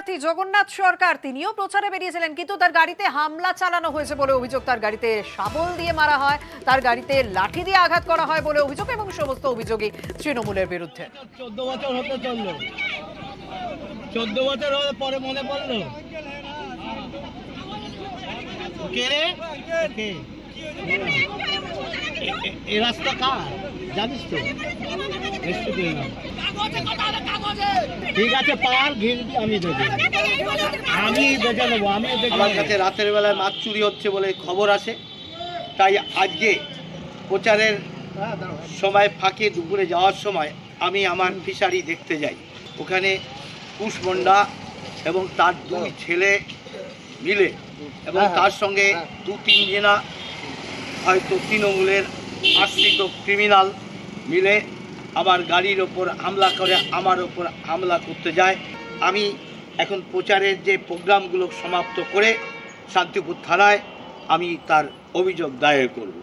প্রার্থী জগন্নাথ সরকার তিনিও প্রচারে বেরিয়েছিলেন, কিন্তু তার গাড়িতে হামলা চালানো হয়েছে বলে অভিযোগ। তার গাড়িতে শাবল দিয়ে মারা হয়, তার গাড়িতে লাঠি দিয়ে আঘাত করা হয় বলে অভিযোগ, এবং সমস্ত অভিযোগই তৃণমূলের বিরুদ্ধে। 14 বছর হতে চললো, 14 বছর হলে পরে মনে পড়লো কে রে কে এই রাস্তা কার জানিস তো? ঠিক আছে, পার ঘিরবি, আমি দেবো, আমি বেঁচে নেবো। আমার কাছে রাতের বেলায় মাছ চুরি হচ্ছে বলে খবর আসে, তাই আজকে প্রচারের সময় ফাঁকে দুপুরে যাওয়ার সময় আমি আমার ফিশারি দেখতে যাই। ওখানে কুশ মন্ডা এবং তার দুই ছেলে মিলে এবং তার সঙ্গে 2-3 জনা হয়তো তৃণমূলের আশ্রিত ক্রিমিনাল মিলে আমার গাড়ির ওপর হামলা করে আমার ওপর হামলা করতে যায়। আমি এখন প্রচারের যে প্রোগ্রামগুলো সমাপ্ত করে শান্তিপুর থানায় আমি তার অভিযোগ দায়ের করব।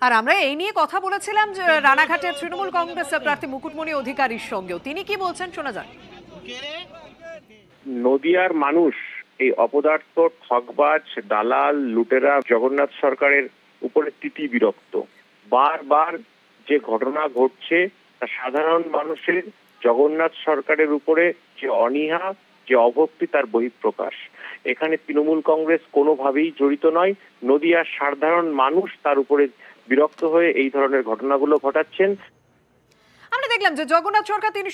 আর আমরা এই নিয়ে কথা বলেছিলাম যে রানাঘাটের তৃণমূল কংগ্রেসের প্রার্থী মুকুটমণি অধিকারীর সঙ্গেও। তিনি কি বলছেন শোনা যায়। নদিয়ার মানুষ এই অপদার্থ ঠকবাজ দালাল লুটেরা জগন্নাথ সরকারের উপরে তিতি বিরক্ত। বারবার যে ঘটনা ঘটছে তা সাধারণ মানুষের জগন্নাথ সরকারের উপরে যে অনীহা, যে অভক্তি তার বহিঃপ্রকাশ। এখানে তৃণমূল কংগ্রেস কোনোভাবেই জড়িত নয়। নদিয়ার সাধারণ মানুষ তার উপরে বিরক্ত হয়ে এই ধরনের ঘটনাগুলো ঘটাচ্ছেন। আমরা দেখলাম যে জগন্নাথ সরকার তিনি